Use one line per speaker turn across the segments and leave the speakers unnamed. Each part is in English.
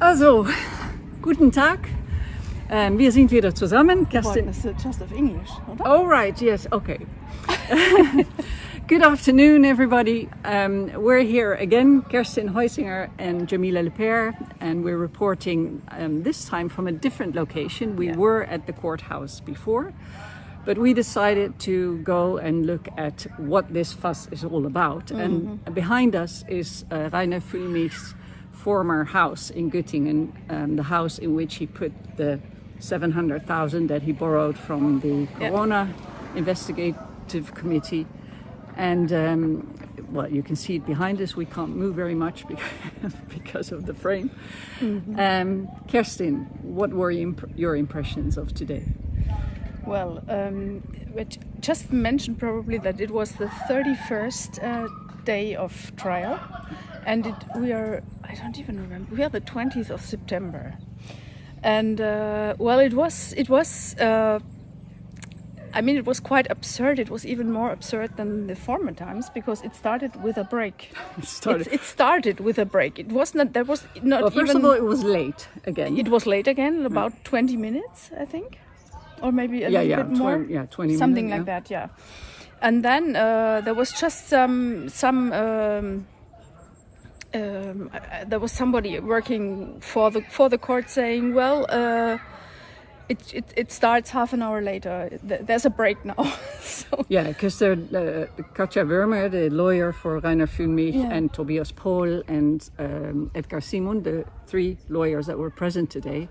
Also, guten Tag. Wir sind wieder zusammen. Carsten.
Just of English, oder?
Oh, right, yes, okay. Good afternoon, everybody. We're here again, Carsten Heusinger and Jamila Lepere, and we're reporting this time from a different location. We were at the courthouse before, but we decided to go and look at what this fuss is all about. And behind us is Reiner Fuellmich's former house in Goettingen, the house in which he put the 700,000 that he borrowed from the Corona Investigative Committee. And well, you can see it behind us. We can't move very much because of the frame. Kerstin, what were your impressions of today?
Well, just mentioned probably that it was the 31st day of trial, and I don't even remember, we are the 20th of September. And well, it was quite absurd. It was even more absurd than the former times because it started with a break. It started with a break. It was not. There was not. Well,
first of all, it was late again.
It was late again, about 20 minutes, I think, or maybe a little bit more.
20
something
minutes,
like that. Yeah. And then there was just there was somebody working for the court saying, well, it starts half an hour later. There's a break now. So.
Yeah, because Katja Wörmer, the lawyer for Reiner Fuellmich, and Tobias Pohl and Edgar Simon, the three lawyers that were present today,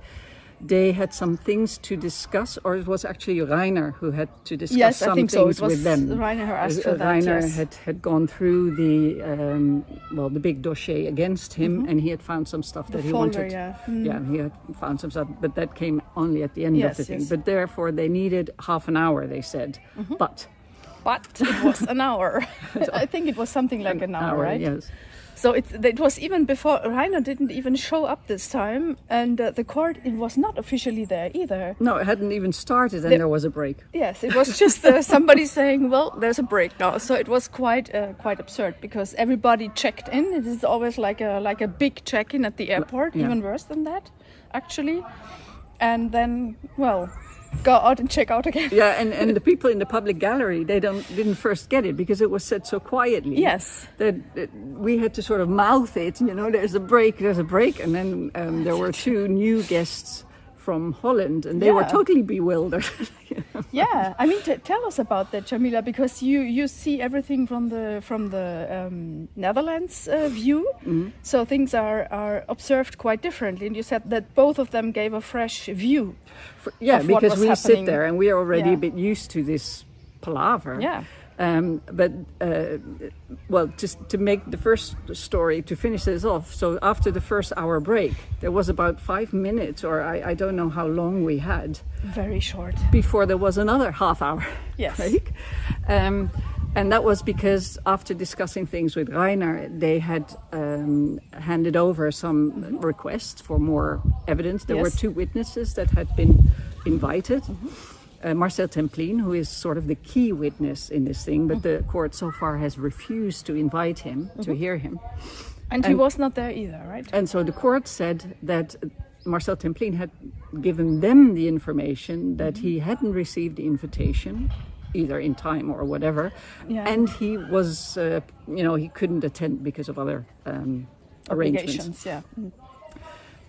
they had some things to discuss, or it was actually Reiner who had to discuss some things with them.
Reiner who asked for that.
Reiner had gone through the big dossier against him, and he had found some stuff that he wanted. He had found some stuff, but that came only at the end of the thing. But therefore, they needed half an hour, they said. But
it was an hour. I think it was something like an hour, right?
Yes.
So it was even before Reiner didn't even show up this time, and the court, it was not officially there either.
No, it hadn't even started, and there was a break.
Yes, it was just somebody saying, "Well, there's a break now." So it was quite absurd because everybody checked in. It is always like a big check-in at the airport, even worse than that, actually. And then, well, go out and check out again.
Yeah, and the people in the public gallery, they didn't first get it because it was said so quietly.
Yes.
That we had to sort of mouth it, there's a break. And then there were two new guests from Holland, and they were totally bewildered.
Yeah, I mean, tell us about that, Jamila, because you see everything from the Netherlands view, so things are observed quite differently. And you said that both of them gave a fresh view.
Because we sit there and we are already a bit used to this palaver.
Yeah.
Just to make the first story, to finish this off, so after the first hour break, there was about 5 minutes, or I don't know how long we had.
Very short.
Before there was another half hour break. And that was because after discussing things with Reiner, they had handed over some requests for more evidence. There were two witnesses that had been invited. Marcel Templin, who is sort of the key witness in this thing, but the court so far has refused to invite him to hear him.
And he was not there either, right?
And so the court said that Marcel Templin had given them the information that he hadn't received the invitation, either in time or whatever, and he was, he couldn't attend because of other arrangements.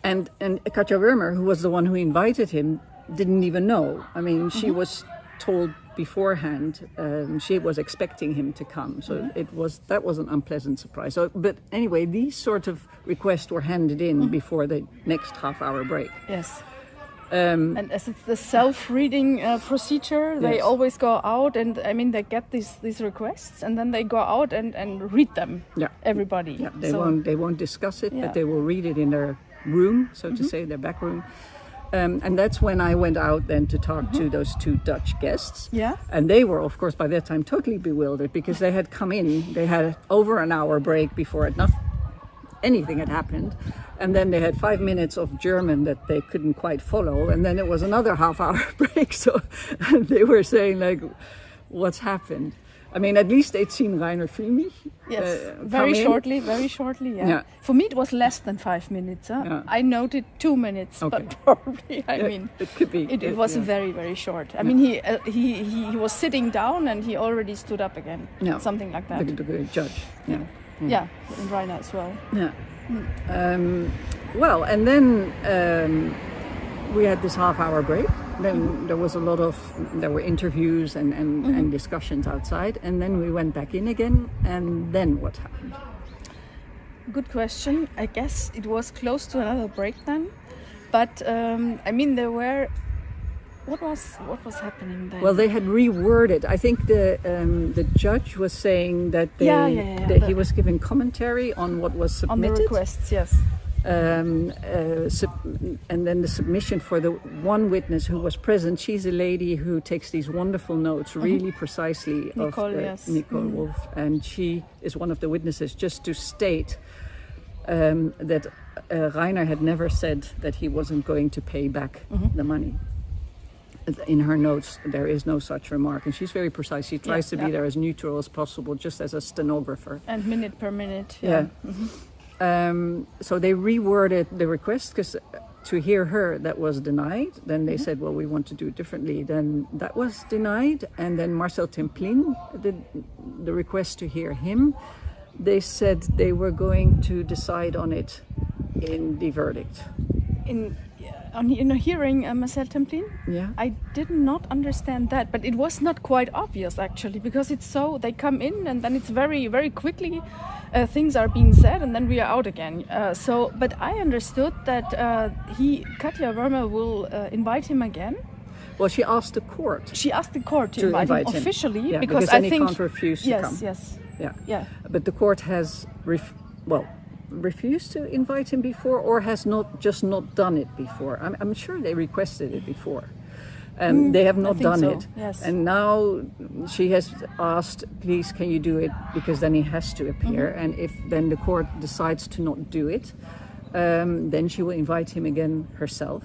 And Katja Wörmer, who was the one who invited him, didn't even know. I mean, she was told beforehand. She was expecting him to come, so that was an unpleasant surprise. So, but anyway, these sort of requests were handed in before the next half-hour break.
Yes. And as it's the self-reading procedure, they always go out and they get these requests, and then they go out and read them. Yeah. Everybody.
Yeah. They won't discuss it, but they will read it in their room, so to say, their back room. And that's when I went out then to talk to those two Dutch guests. Yeah. And they were, of course, by that time totally bewildered because they had come in, they had over an hour break before anything had happened. And then they had 5 minutes of German that they couldn't quite follow. And then it was another half-hour break. So they were saying, like, what's happened? I mean, at least they'd seen Reiner Fuellmich.
Yes,
come
very
in.
shortly, yeah.
Yeah.
For me, it was less than 5 minutes. Huh?
Yeah.
I noted 2 minutes,
Okay.
but probably, I mean,
it could be.
it was very, very short. I mean, he was sitting down and he already stood up again.
Yeah.
Something like that.
The judge. Yeah.
Yeah, and Reiner as well.
Yeah. Well, and then we had this half-hour break. Then there were interviews and discussions outside, and then we went back in again. And then what happened?
Good question. I guess it was close to another break then, but I mean there were. What was happening then?
Well, they had reworded. I think the judge was saying that he was giving commentary on what was submitted.
On the requests, yes.
And then the submission for the one witness who was present. She's a lady who takes these wonderful notes really precisely.
Nicole, yes.
Nicole Wolf, and she is one of the witnesses. Just to state that Reiner had never said that he wasn't going to pay back the money. In her notes, there is no such remark, and she's very precise. She tries to be there as neutral as possible, just as a stenographer.
And minute per minute.
Yeah. So they reworded the request because to hear her, that was denied. Then they said, well, we want to do it differently. Then that was denied. And then Marcel Templin did the request to hear him. They said they were going to decide on it in the verdict.
In a hearing, Marcel Templin?
Yeah.
I did not understand that, but it was not quite obvious actually, because it's so, they come in and then it's very, very quickly things are being said and then we are out again. But I understood that Katja Wermer will invite him again.
Well, she asked the court.
She asked the court to invite him officially,
yeah,
because
then
I think
he can't refuse to come.
Yes.
Yeah. But the court has refused to invite him before, or has not done it before. I'm sure they requested it before. They have not done it.
Yes.
And now she has asked, please, can you do it? Because then he has to appear. And if then the court decides to not do it, then she will invite him again herself.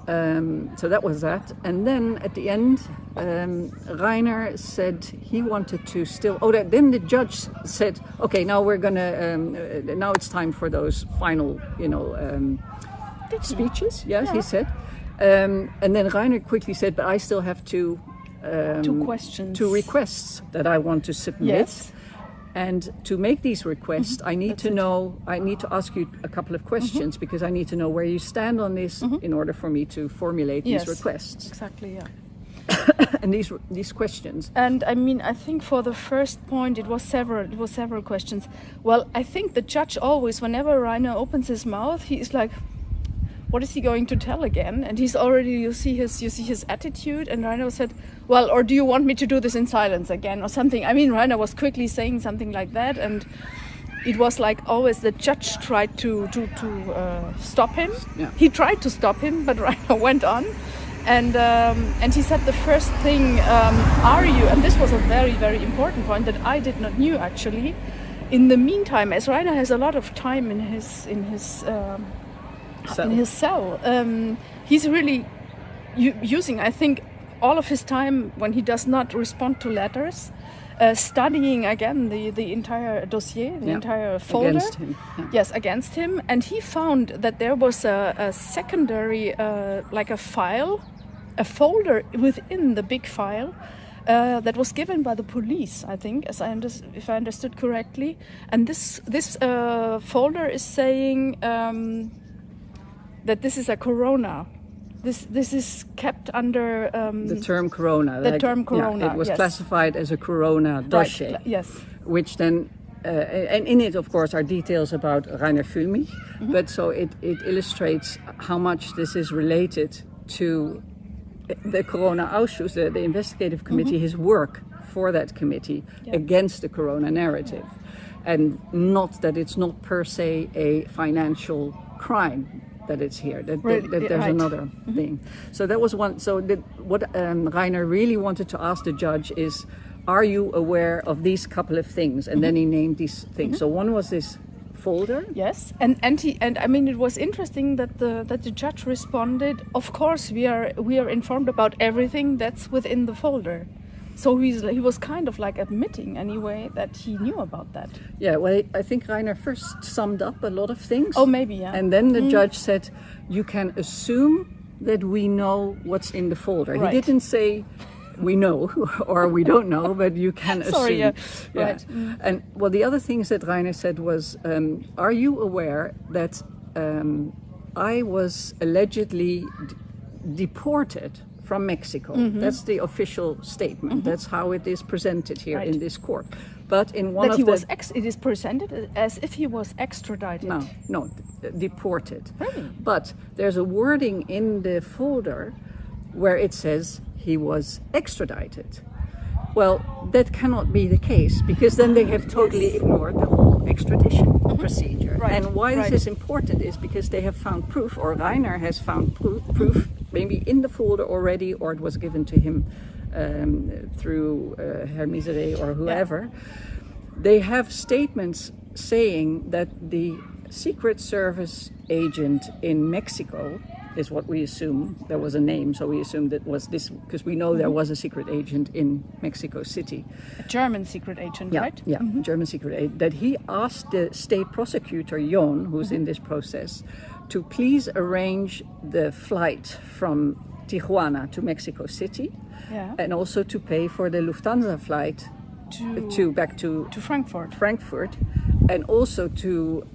So that was that. And then at the end, Reiner said he wanted to still. Then the judge said, "Okay, now we're gonna. Now it's time for those final, speeches." Yes, he said. And then Reiner quickly said, "But I still have two requests that I want to submit."
Yes.
And to make these requests, I need to ask you a couple of questions because I need to know where you stand on this in order for me to formulate these requests.
Exactly, yeah.
And these questions.
And I mean, I think for the first point, it was several questions. Well, I think the judge always, whenever Reiner opens his mouth, he is like, what is he going to tell again? And he's already, you see his attitude. And Reiner said, well, or do you want me to do this in silence again or something? I mean, Reiner was quickly saying something like that. And it was like always the judge tried to stop him.
Yeah.
He tried to stop him, but Reiner went on. And he said the first thing, are you, and this was a very, very important point that I did not knew actually. In the meantime, as Reiner has a lot of time in his cell, he's really using, I think, all of his time when he does not respond to letters, studying again the entire dossier, the entire folder.
Against him. Yeah.
Yes, against him. And he found that there was a secondary, like a folder within the big file that was given by the police, I think, if I understood correctly. And this folder is saying that this is a corona. This is kept under
the term corona.
Corona.
It was classified as a corona dossier.
Right. Yes.
Which then, and in it, of course, are details about Reiner Fuellmich. But so it illustrates how much this is related to the Corona Ausschuss, the investigative committee, his work for that committee against the corona narrative, and not that it's not per se a financial crime that it's here, that there's another thing. So that was one. So what Reiner really wanted to ask the judge is, are you aware of these couple of things? And then he named these things. So one was this folder.
Yes, and I mean, it was interesting that the judge responded, of course we are informed about everything that's within the folder. So he was kind of like admitting anyway that he knew about that.
Yeah, well, I think Reiner first summed up a lot of things.
Oh, maybe, yeah.
And then the judge said, you can assume that we know what's in the folder.
Right.
He didn't say we know or we don't know, but you can assume.
Sorry, yeah. Right.
And well, the other things that Reiner said was, are you aware that I was allegedly deported from Mexico? That's the official statement. That's how it is presented here in this court. But in one
that
of
he
the...
was it is presented as if he was extradited.
No, deported.
Really?
But there's a wording in the folder where it says he was extradited. Well, that cannot be the case, because then they have totally ignored the whole extradition procedure.
Right.
And why this is important is because they have found proof, or Reiner has found proof, maybe in the folder already, or it was given to him through Herr Miseré or whoever. They have statements saying that the Secret Service agent in Mexico is what we assume. There was a name, so we assumed it was this, because we know there was a secret agent in Mexico City.
A German secret agent, right?
Yeah, German secret agent. That he asked the state prosecutor, Jon, who's in this process, to please arrange the flight from Tijuana to Mexico City, and also to pay for the Lufthansa flight back to Frankfurt, and also to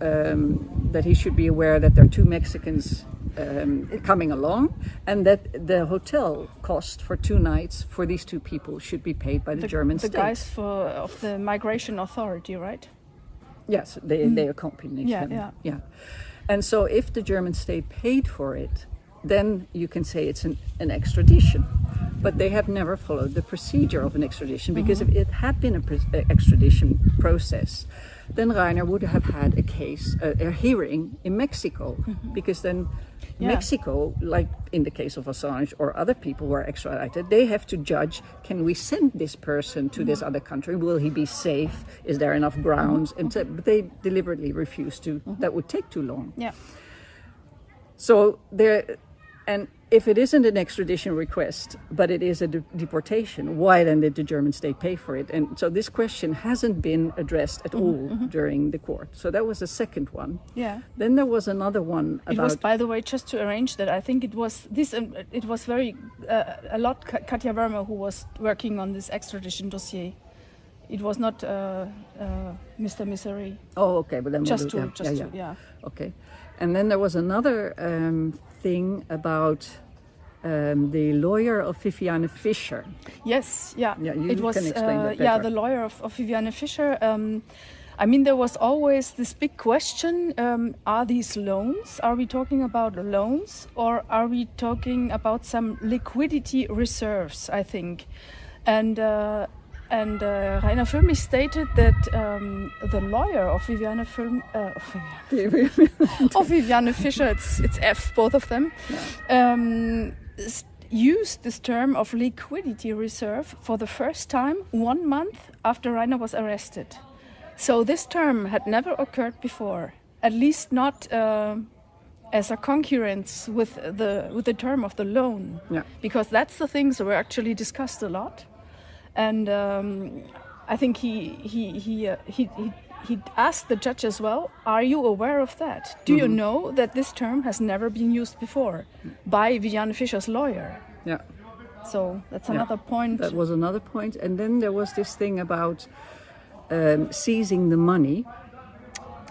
that he should be aware that there are two Mexicans coming along, and that the hotel cost for 2 nights for these two people should be paid by the German state.
The guys of the migration authority, right?
Yes, they accompanied him. Yeah. And so if the German state paid for it, then you can say it's an extradition. But they have never followed the procedure of an extradition, because if it had been an extradition process, then Reiner would have had a hearing in Mexico, because then Mexico, like in the case of Assange or other people who are extradited, they have to judge, can we send this person to this other country? Will he be safe? Is there enough grounds? And so, but they deliberately refuse to. That would take too long.
Yeah.
So and if it isn't an extradition request, but it is a deportation, why then did the German state pay for it? And so this question hasn't been addressed at all during the court. So that was the second one.
Yeah.
Then there was another one about...
It was, by the way, just to arrange that, I think it was this. It was very a lot. Katja Wermer, who was working on this extradition dossier. It was not Mr. Misery.
Oh, okay, but then
yeah.
Okay, and then there was another thing about the lawyer of Viviane Fischer.
Yes, yeah.
It was, can explain that better.
The lawyer of Viviane Fischer. I mean, there was always this big question: are these loans? Are we talking about loans, or are we talking about some liquidity reserves? I think, and Reiner Fuellmich stated that the lawyer of Viviane Fischer, it's F, both of them, used this term of liquidity reserve for the first time 1 month after Reiner was arrested. So this term had never occurred before, at least not as a concurrence with the term of the loan, because that's the things that were actually discussed a lot. And I think he asked the judge as well, are you aware of that? Do you know that this term has never been used before by Viviane Fischer's lawyer?
Yeah.
So that's another point.
That was another point. And then there was this thing about seizing the money,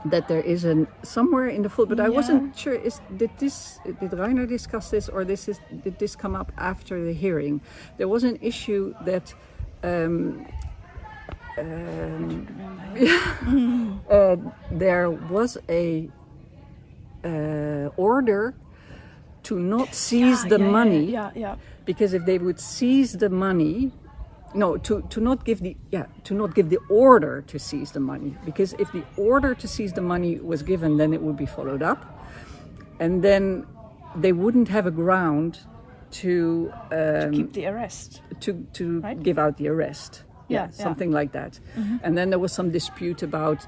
that there is somewhere in the full, but I wasn't sure, did Reiner discuss this, or did this come up after the hearing? There was an issue that there was a order to not seize the money, because if they would seize the money, to not give the order to seize the money, because if the order to seize the money was given, then it would be followed up, and then they wouldn't have a ground to
keep the arrest,
to give out the arrest. Something like that. And then there was some dispute about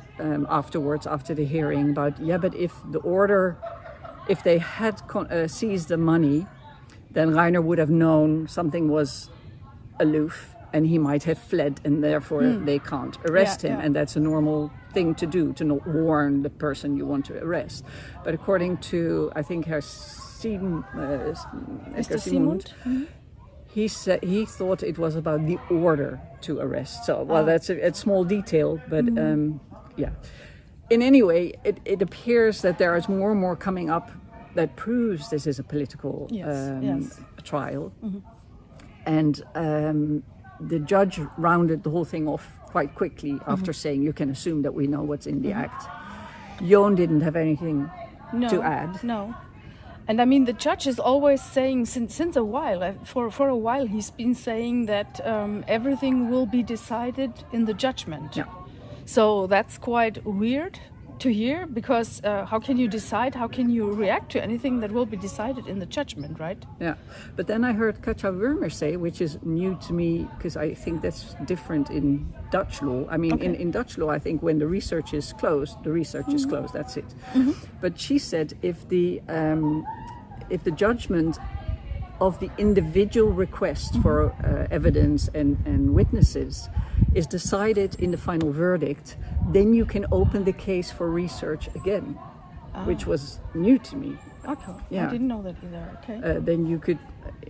afterwards, after the hearing, about but if they had seized the money, then Reiner would have known something was aloof, and he might have fled, and therefore they can't arrest him, and that's a normal thing to do, to not warn the person you want to arrest. But according to, I think,
Mr. Simond,
he said he thought it was about the order to arrest. So, well, that's a small detail, but yeah. In any way, it appears that there is more and more coming up that proves this is a political trial. And the judge rounded the whole thing off quite quickly after saying, you can assume that we know what's in the act. Joon didn't have anything to add.
No. And I mean, the judge is always saying, since a while, for a while, he's been saying that everything will be decided in the judgment.
Yeah.
So that's quite weird to hear, because how can you decide, how can you react to anything that will be decided in the judgment, right?
Yeah, but then I heard JVA Rosdorf say, which is new to me, because I think that's different in Dutch law. I mean, in Dutch law, I think when the research is closed, the research is closed, that's it. But she said if the judgment of the individual request for evidence and witnesses is decided in the final verdict, then you can open the case for research again, which was new to me.
Okay,
Yeah.
I didn't know that either. Okay.
Then you could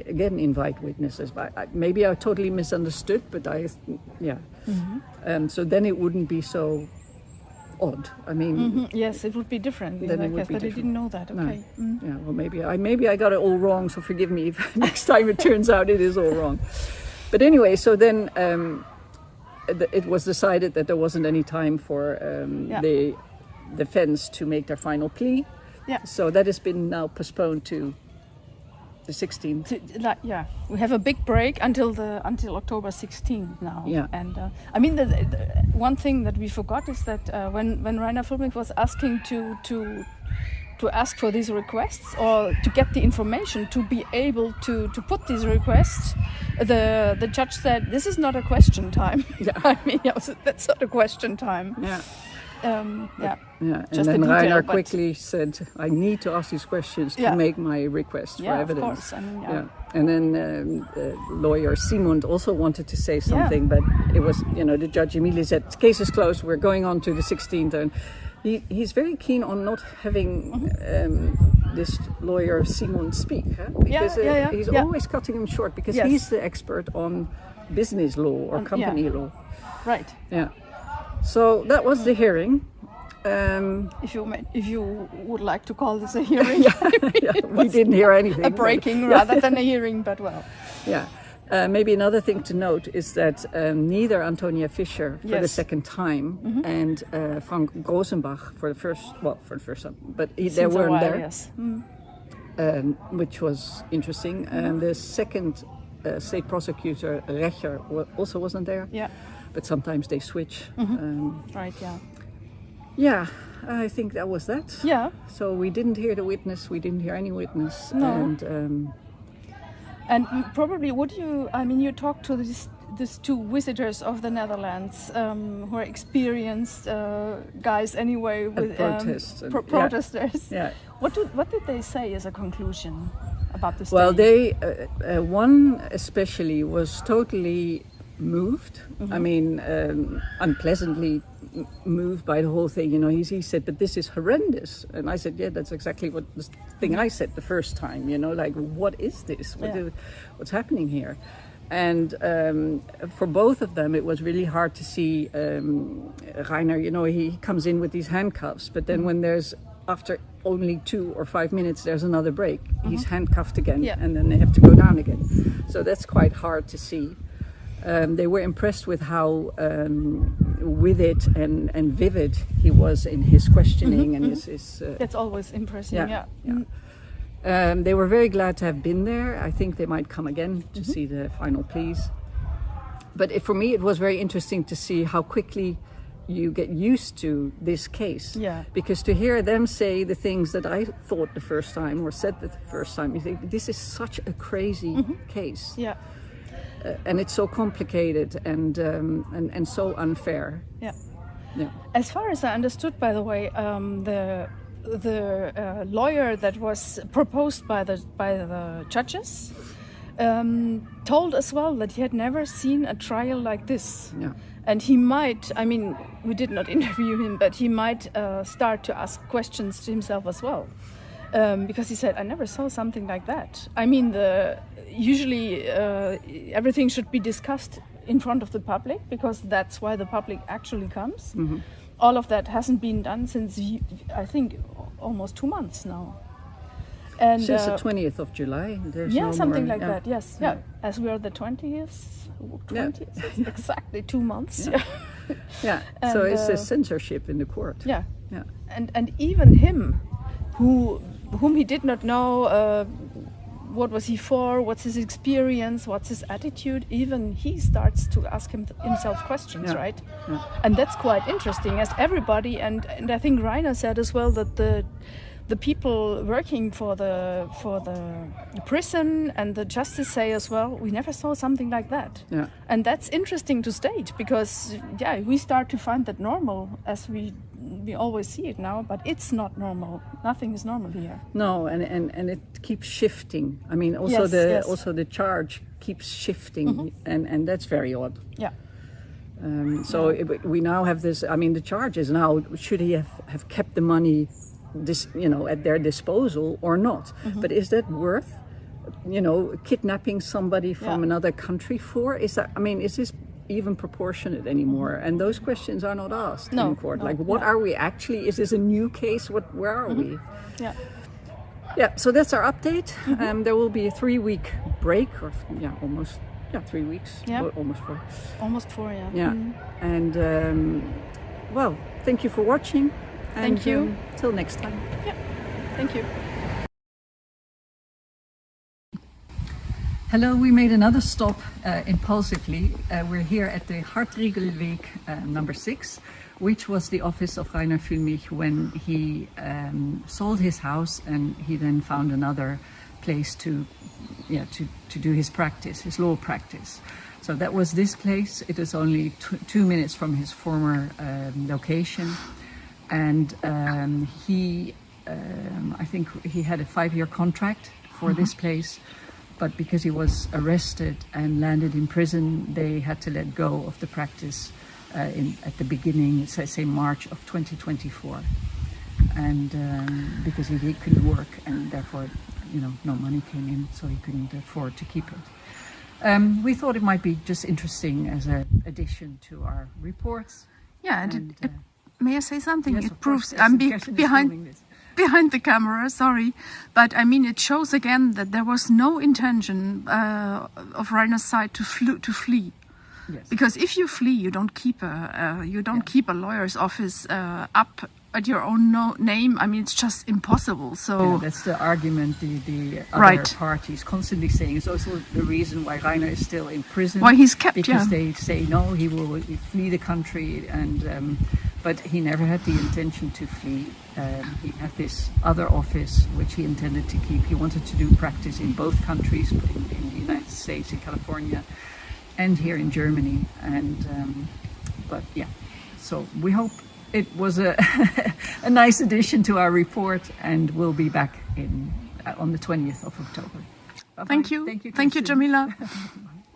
again invite witnesses. But maybe I totally misunderstood, but so then it wouldn't be so odd. I mean,
Yes, it would be different in
Then it
that
would
case,
be
but I
different.
didn't know that.
No.
Okay.
Yeah, well, maybe I got it all wrong. So forgive me if next time it turns out it is all wrong. But anyway, so then it was decided that there wasn't any time for the defense to make their final plea.
Yeah.
So that has been now postponed to the 16th.
We have a big break until October 16th now.
Yeah.
And I mean, the one thing that we forgot is that when Reiner Fuellmich was asking to ask for these requests or to get the information to be able to put these requests, the judge said, "This is not a question time."
Yeah.
I mean, that's not a question time.
Yeah.
Yeah.
Yeah, and
Just
then
a detail,
Reiner
but-
quickly said, "I need to ask these questions to
Yeah.
make my request for
Yeah,
evidence."
of course. I mean,
Yeah, and then lawyer Simond also wanted to say something, but it was, the judge immediately said, "Case is closed. We're going on to the 16th." And he's very keen on not having this lawyer Simond speak, because he's always cutting him short because
Yes.
he's the expert on business law or company law.
Right.
Yeah. So that was the hearing.
If you would like to call this a hearing,
We didn't hear anything.
a breaking rather than a hearing, but well.
Yeah. Maybe another thing to note is that neither Antonia Fischer for the second time and Frank Grosenbach for the first time, but they
Since a
weren't
while,
there,
yes.
which was interesting. The second state prosecutor, Recher, also wasn't there,
Yeah.
but sometimes they switch.
Right. Yeah.
Yeah, I think that was that.
Yeah.
So we didn't hear the witness, we didn't hear any witness.
No.
And
And probably would you? I mean, you talked to these two visitors of the Netherlands who are experienced guys anyway with
protests and-
protesters.
yeah.
What did they say as a conclusion about this?
Well,
day?
they one especially was totally moved. I mean, unpleasantly moved by the whole thing. He said, "But this is horrendous." And I said, "Yeah, that's exactly what the thing I said the first time. Like, what is this? What's happening here?" And for both of them, it was really hard to see. Reiner, he comes in with these handcuffs, but then when there's after only 2 or 5 minutes, there's another break. He's handcuffed again, and then they have to go down again. So that's quite hard to see. They were impressed with how with it and vivid he was in his questioning and his.
That's always impressive. Yeah.
They were very glad to have been there. I think they might come again to see the final pleas. But for me, it was very interesting to see how quickly you get used to this case.
Yeah.
Because to hear them say the things that I thought the first time or said the first time, you think this is such a crazy case.
Yeah.
And it's so complicated and so unfair.
Yeah.
Yeah.
As far as I understood, by the way, the lawyer that was proposed by the judges told as well that he had never seen a trial like this.
Yeah.
And he might, I mean, we did not interview him, but he might start to ask questions to himself as well. Because he said, I never saw something like that. I mean, usually everything should be discussed in front of the public, because that's why the public actually comes. Mm-hmm. All of that hasn't been done since, I think, almost 2 months now. And,
since the 20th of July. There's
yeah,
no
something
more,
like that, yes. Yeah. As we are the 20th, exactly 2 months.
Yeah. Yeah.
And,
so it's a censorship in the court.
Yeah.
Yeah.
And even him, whom he did not know, what was he for, what's his experience, what's his attitude, even he starts to ask himself questions, right? Yeah. And that's quite interesting, as everybody, and I think Reiner said as well that the people working for the prison and the justice say as well, we never saw something like that. Yeah. And that's interesting to state, because we start to find that normal, as we always see it now, but it's not normal. Nothing is normal here. No, and it keeps shifting. I mean, also also the charge keeps shifting, mm-hmm. and that's very odd. Yeah. We now have this. I mean, the charge is now, should he have kept the money, at their disposal or not? Mm-hmm. But is that worth, kidnapping somebody from another country for? Is this even proportionate anymore? Mm-hmm. And those questions are not asked in court. Like, what are we actually? Is this a new case? Where are mm-hmm. we? Yeah. Yeah. So that's our update. Mm-hmm. There will be a 3-week break, or almost 3 weeks. Yeah. Almost 4. Almost 4. Yeah. Yeah. Mm-hmm. And thank you for watching. Thank you. Till next time. Yeah. Thank you. Hello, we made another stop impulsively. We're here at the Hartriegelweg number 6, which was the office of Reiner Fuellmich when he sold his house, and he then found another place to do his practice, his law practice. So that was this place. It is only 2 minutes from his former location. And I think he had a 5-year contract for this place, but because he was arrested and landed in prison, they had to let go of the practice at the beginning, say March of 2024, and because he couldn't work, and therefore, no money came in, so he couldn't afford to keep it. We thought it might be just interesting as an addition to our reports.
Yeah,
and
may I say something?
Yes,
it proves
course,
I'm behind the camera, sorry, but I mean, it shows again that there was no intention of Reiner's side to flee. Yes. Because if you flee, you don't keep a lawyer's office up at your own name. I mean, it's just impossible. So
that's the argument the other parties constantly saying. It's also the reason why Reiner is still in prison.
Why he's kept,
because they say no, he will flee the country, and but he never had the intention to flee. He had this other office which he intended to keep. He wanted to do practice in both countries, in the United States, in California, and here in Germany. And so we hope it was a nice addition to our report, and we'll be back on the 20th of October. Bye-bye.
Thank you. Thank you, Jamila.